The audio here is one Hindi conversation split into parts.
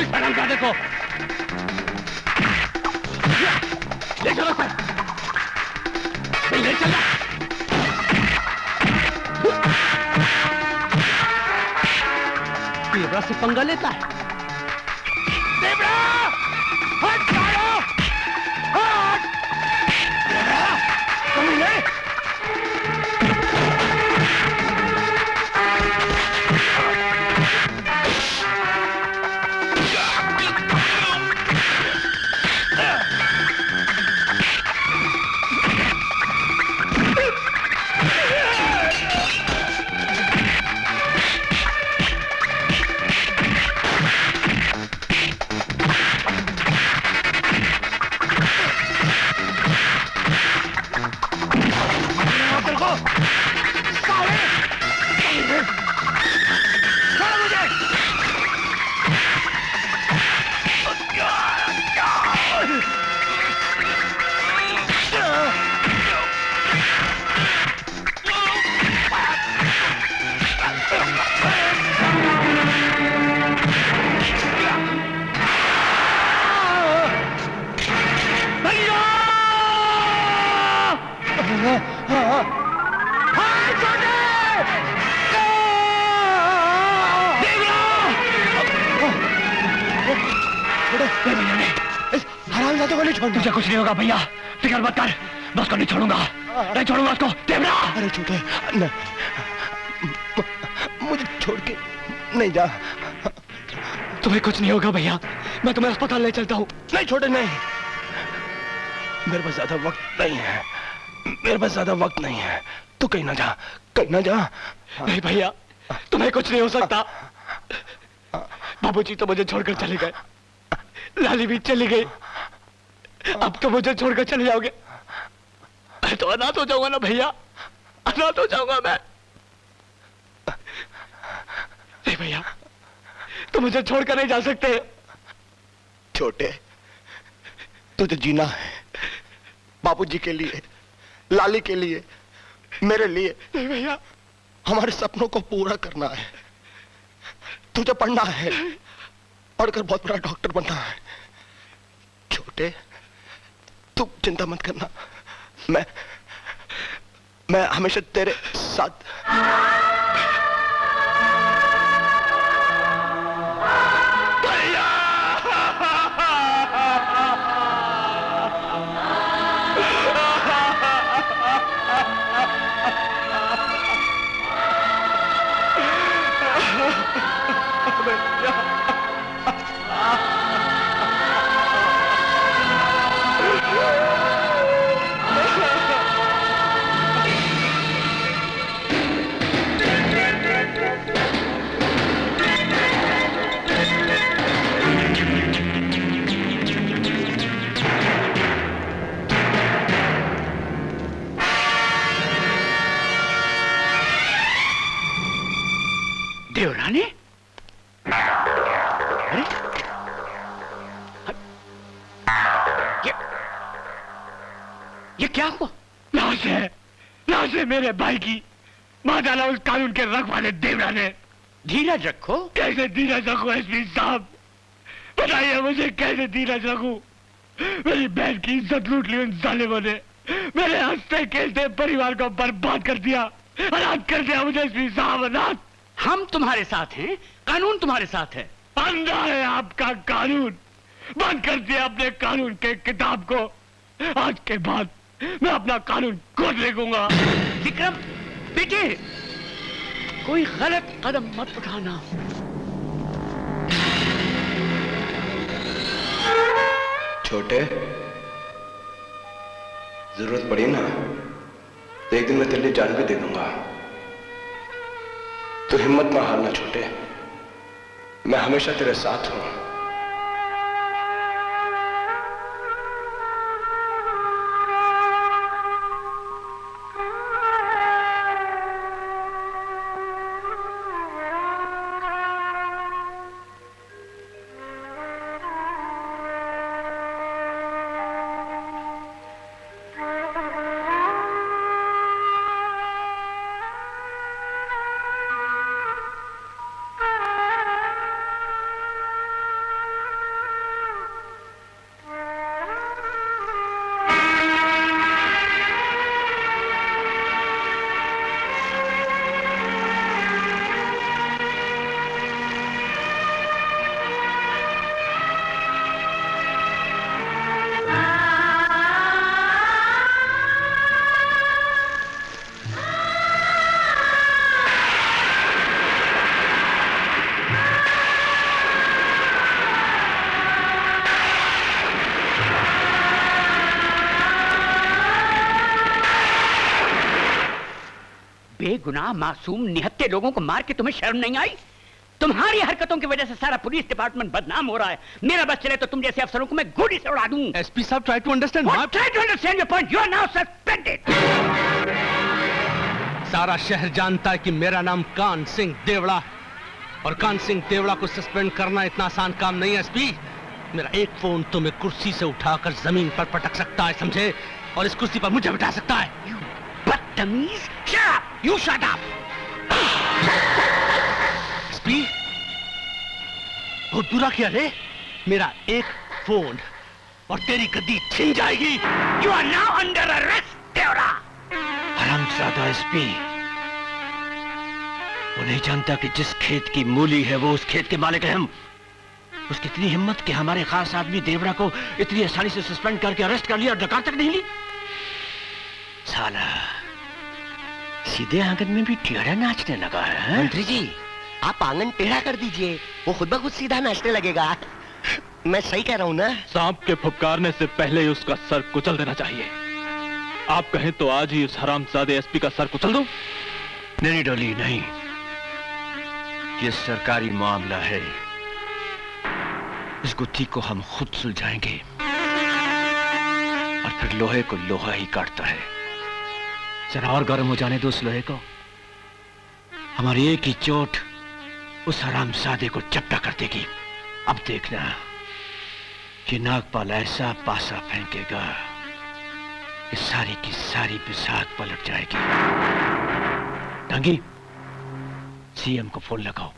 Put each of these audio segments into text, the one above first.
इस मैडम का देखो। ले चलो सर, ले चलो। देवरा से पंगा लेता है। देवरा, हट जाओ, हट। देवरा, कमीने। तुझे कुछ नहीं होगा भैया, फिक्र मत कर। मैं उसको नहीं छोड़ूंगा, नहीं छोड़ूंगा उसको। देवरा, अरे छोटे, मुझे छोड़ के नहीं जा। तुम्हें कुछ नहीं होगा भैया, मैं तुम्हें अस्पताल ले चलता हूँ। नहीं छोटे, नहीं, मेरे पास ज्यादा वक्त नहीं है, मेरे पास ज्यादा वक्त नहीं है। तू कहीं ना जा, कहीं ना जा। नहीं भैया, तुम्हें कुछ नहीं हो सकता। बाबूजी तो मुझे छोड़कर चले गए, लाली भी चली गई, अब तो मुझे छोड़कर चले जाओगे। मैं तो अनाथ हो जाऊंगा ना भैया, अनाथ हो जाऊंगा मैं। नहीं भैया, तुम मुझे छोड़कर नहीं जा सकते। छोटे, तुझे जीना है, बाबूजी के लिए, लाली के लिए, मेरे लिए। नहीं भैया, हमारे सपनों को पूरा करना है। तुझे पढ़ना है, पढ़कर बहुत बड़ा डॉक्टर बनना है। छोटे, तू चिंता मत करना, मैं हमेशा तेरे साथ। देवरानी? अरे ये क्या हुआ? लाश है, लाश है मेरे भाई की। मार डाला उस कानून के रखवाले देवरा ने। धीरज रखो? कैसे धीरज रखो एसपी साहब, बताइए मुझे कैसे धीरज रखूं? मेरी बहन की इज्जत लूट ली उन जालिमों ने, मेरे हंसते खेलते परिवार को बर्बाद कर दिया, अनाथ कर दिया मुझे एसपी साहब, अनाथ। हम तुम्हारे साथ हैं, कानून तुम्हारे साथ है। अंधा है आपका कानून, बंद कर दिया अपने कानून के किताब को। आज के बाद मैं अपना कानून खुद लिखूंगा। विक्रम बेटे, कोई गलत कदम मत उठाना। छोटे, जरूरत पड़ी ना तो एक दिन मैं तेरे लिए जान भी दे दूंगा। तो हिम्मत ना हारना छोटे, मैं हमेशा तेरे साथ हूं। बेगुनाह मासूम निहत्थे लोगों को मार के तुम्हें शर्म नहीं आई? तुम्हारी हरकतों की वजह से सारा पुलिस डिपार्टमेंट बदनाम हो रहा है। मेरा बस चले तो तुम जैसे अफसरों को मैं गोली से उड़ा दूं। एसपी साहब, try to understand. Try to understand your point. You are now suspended. सारा शहर जानता है कि मेरा नाम कान सिंह देवड़ा है, और कान सिंह देवड़ा को सस्पेंड करना इतना आसान काम नहीं है एसपी। मेरा एक फोन तुम्हें कुर्सी से उठाकर जमीन पर पटक सकता है, समझे? और इस कुर्सी पर मुझे बिठा सकता है। बदतमीज! Shut up! You shut up! SP, बहुत बुरा किया रे। मेरा एक फोन और तेरी गद्दी छिन जाएगी। You are now under arrest, Deora. हरामजादा एसपी, वो नहीं जानता कि जिस खेत की मूली है वो उस खेत के मालिक हैं हम। उसकी इतनी हिम्मत कि हमारे खास आदमी देवड़ा को इतनी आसानी से सस्पेंड करके अरेस्ट कर लिया और डकार तक नहीं ली। साला सीधे आंगन में भी टेढ़ा नाचने लगा है। मंत्री जी, आप आंगन टेढ़ा कर दीजिए, वो खुद ब खुद सीधा नाचने लगेगा। मैं सही कह रहा हूँ ना? सांप के फुफकारने से पहले ही उसका सर कुचल देना चाहिए। आप कहें तो आज ही उस हरामजादे एसपी का सर कुचल दूं? नहीं डोली, नहीं। ये सरकारी मामला है। इस गुत्थी को हम खुद सुलझाएंगे, और फिर लोहे को लोहा ही काटता है। जरा और गर्म हो जाने दो उस लोहे को। हमारी एक ही चोट उस हरामजादे को चपटा कर देगी। अब देखना, ये नागपाल ऐसा पासा फेंकेगा कि सारी की सारी बिसात पलट जाएगी। टांगी, सीएम को फोन लगाओ।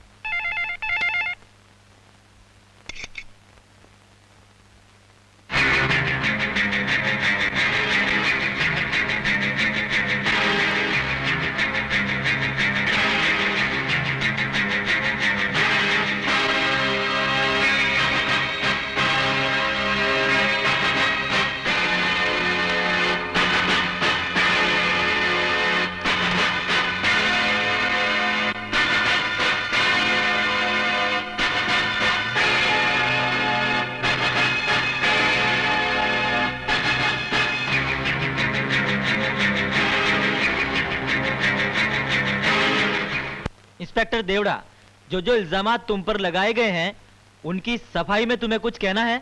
इंस्पेक्टर देवड़ा, जो जो इल्जामात तुम पर लगाए गए हैं उनकी सफाई में तुम्हें कुछ कहना है?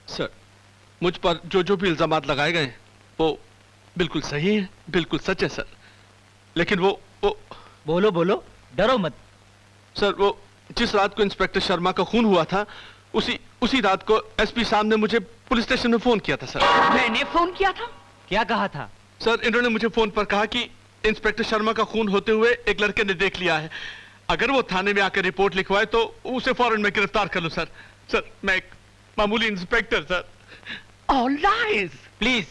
सर, मुझ पर जो जो भी इल्जामात लगाए गए वो बिल्कुल सही है, बिल्कुल सच है सर। लेकिन वो बोलो बोलो, डरो मत। सर, वो जिस रात को इंस्पेक्टर शर्मा का खून हुआ था, उसी रात को एसपी साहब ने मुझे पुलिस स्टेशन में फोन किया था सर। मैंने फोन किया था? क्या कहा था? सर, इन्होंने मुझे फोन पर कहा कि इंस्पेक्टर शर्मा का खून होते हुए एक लड़के ने देख लिया है। अगर वो थाने में आकर रिपोर्ट लिखवाए तो उसे फौरन मैं गिरफ्तार कर लूं सर। सर, मैं एक मामूली inspector sir. All lies! Please.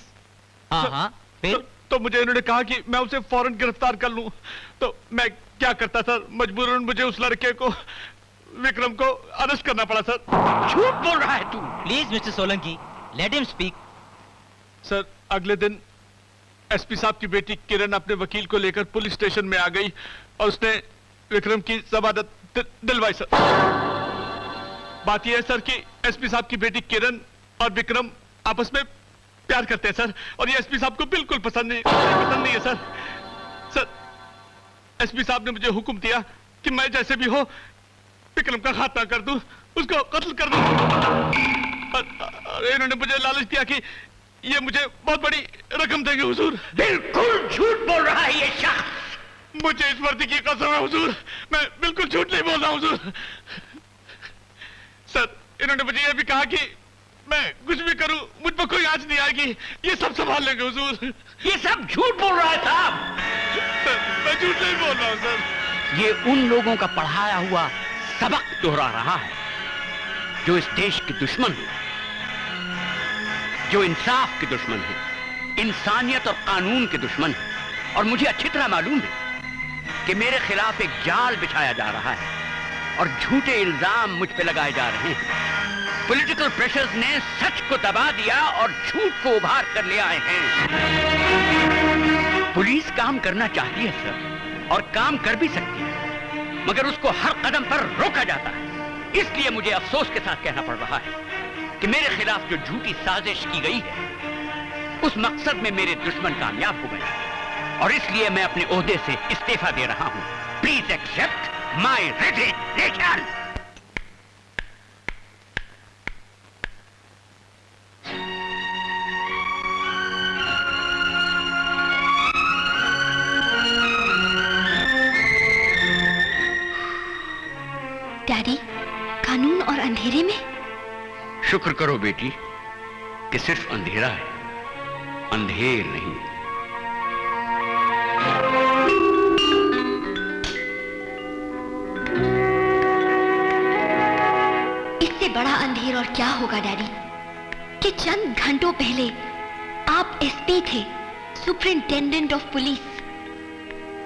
हाँ, फिर? तो मुझे इन्होंने कहा कि मैं उसे फौरन गिरफ्तार कर लूं। तो मैं क्या करता सर? मजबूरन मुझे उस लड़के को, विक्रम को अरेस्ट करना पड़ा सर। झूठ बोल रहा है तू। Please mister Solanki, let him speak. Sir, अगले दिन एसपी साहब की बेटी किरण अपने वकील को लेकर पुलिस स्टेशन में आ गई और उसने विक्रम की जमानत दिलवाई सर। बात यह है सर कि एसपी साहब की बेटी किरण और विक्रम आपस में प्यार करते हैं सर, और ये एसपी साहब को बिल्कुल पसंद नहीं है सर। सर, एसपी साहब ने मुझे हुक्म दिया कि मैं जैसे भी हो विक्रम का खात्मा कर दूं, उसको कत्ल कर दूं। और इन्होंने मुझे लालच दिया कि ये मुझे बहुत बड़ी रकम देंगे हुजूर। बिल्कुल झूठ बोल रहा है ये शख्स। मुझे इस वर्दी की कसम है हुजूर, मैं बिल्कुल झूठ नहीं बोल रहा हुजूर। सर, इन्होंने मुझे यह भी कहा कि मैं कुछ भी करूं मुझ पर कोई आंच नहीं आएगी, ये सब संभाल लेंगे हुजूर। ये सब झूठ बोल रहा है साहब। सर, मैं झूठ नहीं बोल रहा हूं सर। ये उन लोगों का पढ़ाया हुआ सबक दोहरा रहा है जो इस देश के दुश्मन हैं, जो इंसाफ के दुश्मन हैं, इंसानियत और कानून के दुश्मन हैं। और मुझे अच्छी तरह मालूम है कि मेरे खिलाफ एक जाल बिछाया जा रहा है और झूठे इल्जाम मुझ पे लगाए जा रहे हैं। पॉलिटिकल प्रेशर्स ने सच को दबा दिया और झूठ को उभार कर ले आए हैं। पुलिस काम करना चाहती है सर, और काम कर भी सकती है, मगर उसको हर कदम पर रोका जाता है। इसलिए मुझे अफसोस के साथ कहना पड़ रहा है कि मेरे खिलाफ जो झूठी साजिश की गई है, उस मकसद में मेरे दुश्मन कामयाब हो गए और इसलिए मैं अपने ओहदे से इस्तीफा दे रहा हूं। Please accept my resignation. Daddy, कानून और अंधेरे में? शुक्र करो बेटी कि सिर्फ अंधेरा है, अंधेर नहीं। इससे बड़ा अंधेर और क्या होगा डैडी, कि चंद घंटों पहले आप एसपी थे, सुपरिंटेंडेंट ऑफ पुलिस।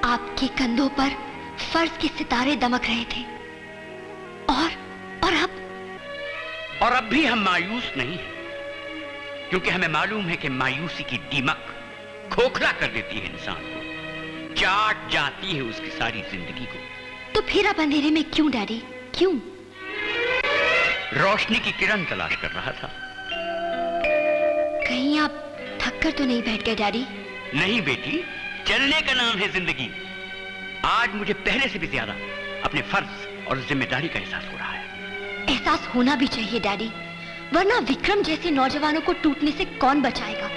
आपके कंधों पर फर्ज के सितारे दमक रहे थे, और अब भी हम मायूस नहीं हैं, क्योंकि हमें मालूम है कि मायूसी की दीमक खोखला कर देती है इंसान को, चाट जाती है उसकी सारी जिंदगी को। तो फिर आप अंधेरे में क्यों डैडी, क्यों? रोशनी की किरण तलाश कर रहा था। कहीं आप थक कर तो नहीं बैठ गए डैडी? नहीं बेटी, चलने का नाम है जिंदगी। आज मुझे पहले से भी ज्यादा अपने फर्ज और जिम्मेदारी का एहसास हो रहा है। एहसास होना भी चाहिए डैडी, वरना विक्रम जैसे नौजवानों को टूटने से कौन बचाएगा?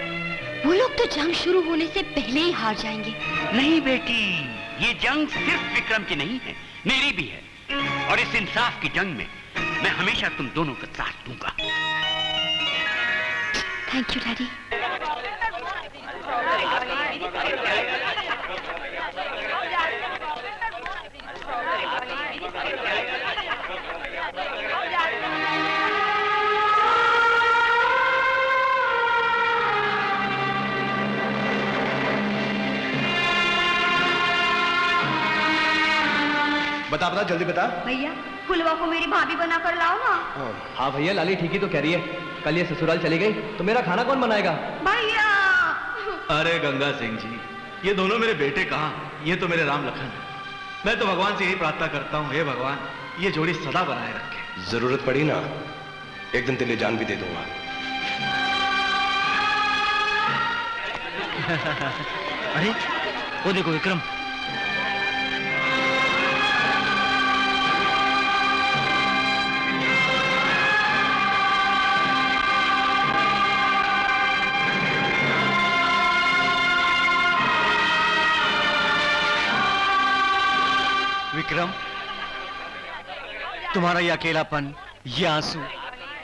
वो लोग तो जंग शुरू होने से पहले ही हार जाएंगे। नहीं बेटी, ये जंग सिर्फ विक्रम की नहीं है, मेरी भी है। और इस इंसाफ की जंग में मैं हमेशा तुम दोनों का साथ दूंगा। Thank you daddy. बता बता, जल्दी बता। भैया, फुलवा को मेरी भाभी बना कर लाओ ना। हाँ भैया, लाली ठीक ही तो कह रही है। कल ये ससुराल चली गई तो मेरा खाना कौन बनाएगा? भैया! अरे गंगा सिंह जी, ये दोनों मेरे बेटे कहाँ, ये तो मेरे राम लखन है। मैं तो भगवान से यही प्रार्थना करता हूँ, हे भगवान ये जोड़ी सदा बनाए रखे। जरूरत पड़ी ना, एक दिन तेरे लिए जान भी दे दूंगा। अरे वो देखो विक्रम। विक्रम, तुम्हारा ये अकेलापन, ये आंसू,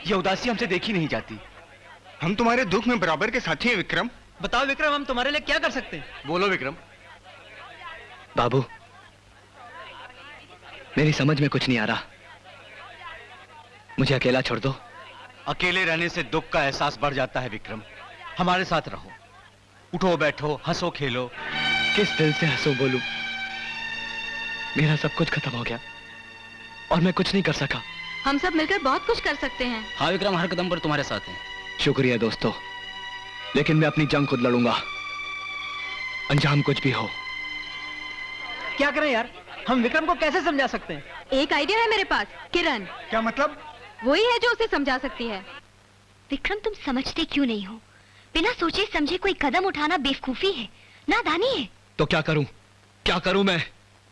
ये उदासी हमसे देखी नहीं जाती। हम तुम्हारे दुख में बराबर के साथी हैं विक्रम। बताओ विक्रम, हम तुम्हारे लिए क्या कर सकते हैं? बोलो विक्रम। बाबू, मेरी समझ में कुछ नहीं आ रहा, मुझे अकेला छोड़ दो। अकेले रहने से दुख का एहसास बढ़ जाता है विक्रम। हमारे साथ रहो, उठो बैठो, हंसो खेलो। किस दिल से हंसो बोलूं? मेरा सब कुछ खत्म हो गया और मैं कुछ नहीं कर सका। हम सब मिलकर बहुत कुछ कर सकते हैं। हाँ विक्रम, हर कदम पर तुम्हारे साथ हैं। शुक्रिया दोस्तों, लेकिन मैं अपनी जंग खुद लड़ूंगा, अंजाम कुछ भी हो। क्या करें यार, हम विक्रम को कैसे समझा सकते हैं? एक आइडिया है मेरे पास, किरण। क्या मतलब? वही है जो उसे समझा सकती है। विक्रम, तुम समझते क्यों नहीं हो? बिना सोचे समझे कोई कदम उठाना बेवकूफी है, नादानी है। तो क्या करूं? क्या करूं मैं?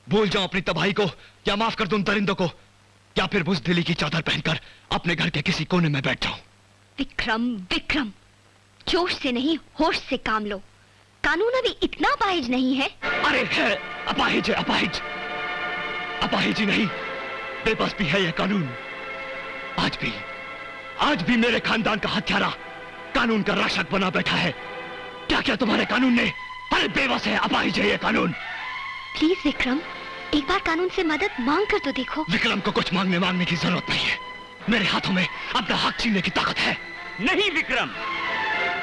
भूल जाऊं अपनी तबाही को, या माफ कर दूं दरिंदों को, या फिर बुज़दिली की चादर पहनकर अपने घर के किसी कोने में बैठ जाऊं? विक्रम, विक्रम, जोश से नहीं होश से काम लो। कानून अभी इतना अपाहिज नहीं है। अरे है, अपाहिज है, अपाहिज। अपाहिज ही नहीं, बेबस भी है यह कानून। आज भी मेरे खानदान का हत्यारा कानून का रक्षक बना बैठा है। क्या क्या तुम्हारे कानून ने? अरे बेबस है, अपाहिज है यह कानून। प्लीज विक्रम, एक बार कानून से मदद मांग कर तो देखो। विक्रम को कुछ मांगने की जरूरत नहीं है। मेरे हाथों में अपना हक छीनने की ताकत है। नहीं विक्रम,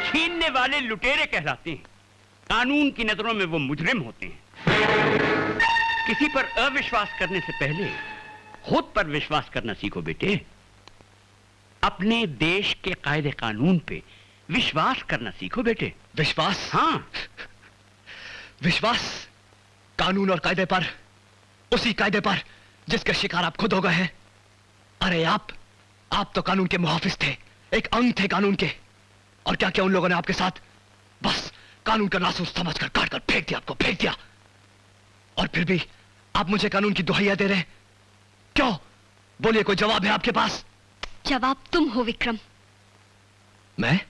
छीनने वाले लुटेरे कहलाते हैं, कानून की नजरों में वो मुजरिम होते हैं। किसी पर अविश्वास करने से पहले खुद पर विश्वास करना सीखो बेटे। अपने देश के कायदे कानून पे विश्वास करना सीखो बेटे। विश्वास? हाँ, विश्वास कानून और कायदे पर, उसी कायदे पर जिसके शिकार आप खुद हो गए हैं। अरे आप तो कानून के मुहाफिज थे, एक अंग थे कानून के। और क्या क्या उन लोगों ने आपके साथ बस कानून का नासूर समझकर काट कर फेंक दिया, आपको फेंक दिया। और फिर भी आप मुझे कानून की दुहाइयां दे रहे हैं, क्यों? बोलिए, कोई जवाब है आपके पास? जवाब तुम हो विक्रम। मैं?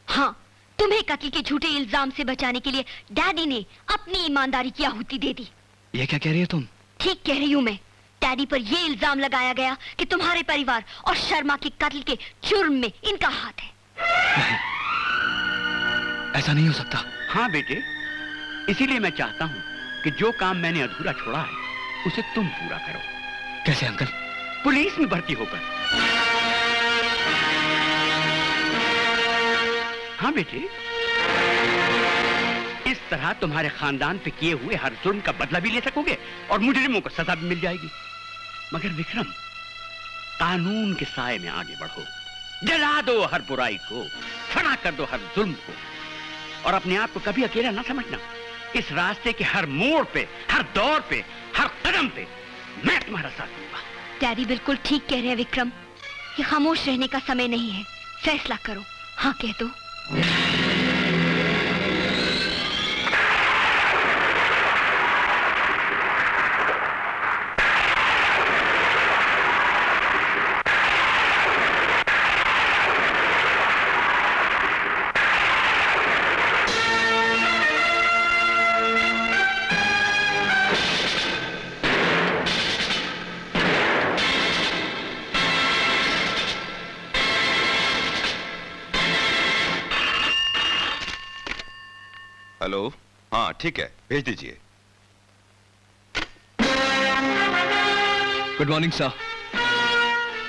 हाँ, तुम्हें कत्ल के झूठे इल्जाम से बचाने के लिए डैडी ने अपनी ईमानदारी की आहुति दे दी। ये क्या कह रही है तुम? ठीक कह रही हूँ मैं। डैडी पर यह इल्जाम लगाया गया कि तुम्हारे परिवार और शर्मा के कत्ल के जुर्म में इनका हाथ है। नहीं, ऐसा नहीं हो सकता। हाँ बेटे, इसीलिए मैं चाहता हूँ कि जो काम मैंने अधूरा छोड़ा है उसे तुम पूरा करो। कैसे अंकल? पुलिस में भर्ती होकर। हाँ बेटे, इस तरह तुम्हारे खानदान पे किए हुए हर जुर्म का बदला भी ले सकोगे और मुजरिमों को सजा भी मिल जाएगी। मगर विक्रम, कानून के साए में आगे बढ़ो, जला दो हर बुराई को, फना कर दो हर जुल्म को, और अपने आप को कभी अकेला ना समझना। इस रास्ते के हर मोड़ पे, हर दौर पे, हर कदम पे मैं तुम्हारा साथ दूंगा। डैडी बिल्कुल ठीक कह रहे हैं विक्रम। ये खामोश रहने का समय नहीं है, फैसला करो। हाँ कह दो। हेलो, हाँ ठीक है, भेज दीजिए। Good morning sir.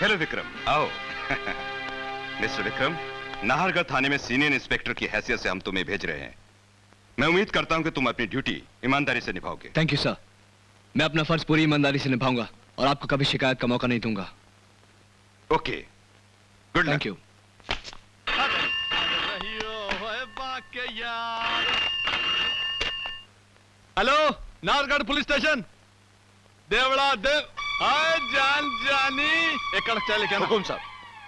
Hello Vikram, आओ। मिस्टर विक्रम, नाहरगढ़ थाने में सीनियर इंस्पेक्टर की हैसियत से हम तुम्हें भेज रहे हैं। मैं उम्मीद करता हूं कि तुम अपनी ड्यूटी ईमानदारी से निभाओगे। Thank you sir. मैं अपना फर्ज पूरी ईमानदारी से निभाऊंगा और आपको कभी शिकायत का मौका नहीं दूंगा। Okay, good luck. Thank you. Hello, Nahargarh police station. Deora Dev, hi जान जानी, एक कड़क चाय लेके आना। हुकुम साहब।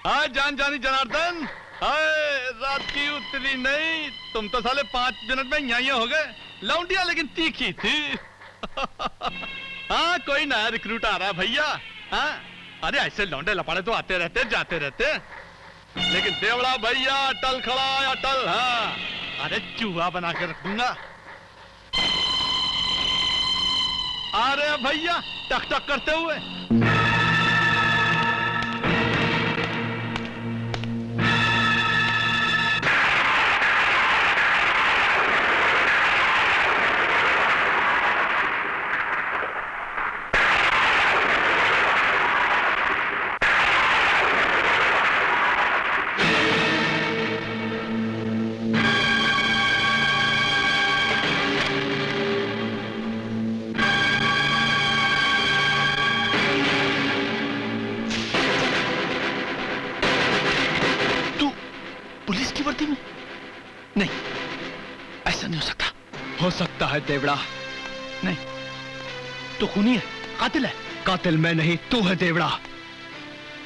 हाय जान जानी जनार्दन, हाय रात की उतरी नहीं, तुम तो साले 5 मिनट में यहाँ हो गए। लौंडिया लेकिन तीखी थी। हाँ, कोई नया रिक्रूट आ रहा है भैया। हाँ, अरे ऐसे लौंडे लपाड़े तो आते रहते जाते रहते, लेकिन देवड़ा भैया अटल खड़ा है, अटल। हाँ, अरे चूहा बना के रखूंगा। आ रहे हैं भैया टक टक करते हुए। हो सकता है देवड़ा। नहीं, तो खूनी है, कातिल है। कातिल मैं नहीं, तू है देवड़ा।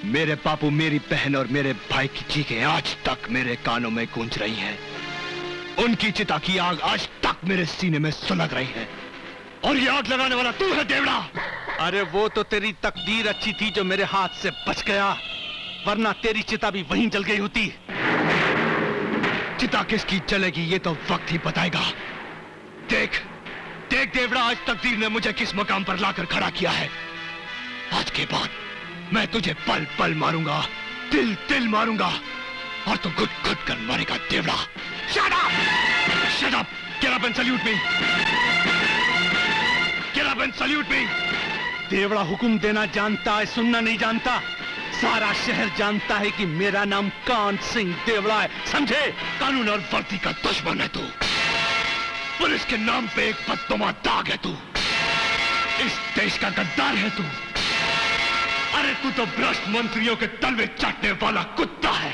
मेरे बापू, मेरी बहन और मेरे भाई की चीखें आज तक मेरे कानों में गूंज रही हैं। उनकी चिता की आग आज तक मेरे सीने में सुलग रही है, और ये आग लगाने वाला तू है देवड़ा। अरे वो तो तेरी तकदीर अच्छी थी जो मेरे हाथ से बच गया, वरना तेरी चिता भी वहीं जल गई होती। चिता किसकी जलेगी ये तो वक्त ही बताएगा। देख देख देवड़ा, आज तकदीर ने मुझे किस मकाम पर लाकर खड़ा किया है। आज के बाद मैं तुझे पल पल मारूंगा, तिल तिल मारूंगा, और तू घुट घुट कर मरेगा Devda. Shut up! Shut up! Get up and salute me! Get up and salute me! Devda हुक्म देना जानता है, सुनना नहीं जानता। सारा शहर जानता है कि मेरा नाम कान सिंह देवड़ा है, समझे? कानून और वर्दी का दुश्मन है तू। पुलिस के नाम पे एक बदतुमा दाग है तू। इस देश का गद्दार है तू। अरे तू तो भ्रष्ट मंत्रियों के तलवे चाटने वाला कुत्ता है।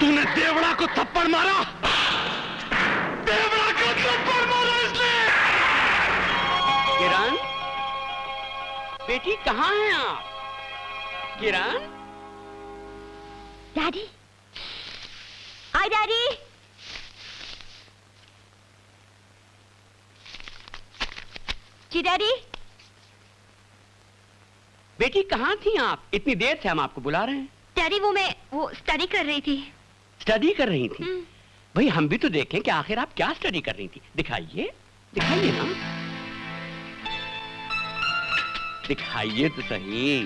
तूने देवड़ा को थप्पड़ मारा, देवड़ा को थप्पड़ मारा इसने। किरण, बेटी कहाँ हैं आप? किरण? Daddy, hi daddy. जी डैडी। बेटी कहाँ थी आप? इतनी देर से हम आपको बुला रहे हैं। डैडी वो स्टडी कर रही थी। स्टडी कर रही थी? भाई हम भी तो देखें कि आखिर आप क्या स्टडी कर रही थी। दिखाइए, दिखाइए ना, दिखाइए तो सही।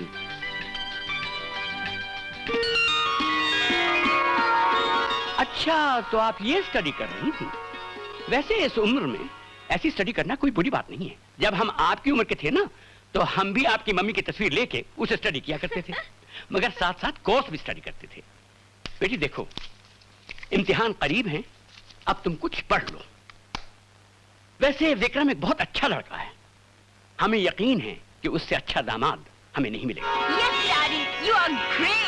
अच्छा, तो आप ये स्टडी कर रही थी। वैसे इस उम्र में ऐसी स्टडी करना कोई बुरी बात नहीं है। जब हम आपकी उम्र के थे ना, तो हम भी आपकी मम्मी की तस्वीर लेके उसे स्टडी किया करते थे, मगर साथ साथ कोर्स भी स्टडी करते थे। बेटी देखो, इम्तिहान करीब हैं, अब तुम कुछ पढ़ लो। वैसे विक्रम एक बहुत अच्छा लड़का है, हमें यकीन है कि उससे अच्छा दामाद हमें नहीं मिलेगा। Yes daddy, you are great.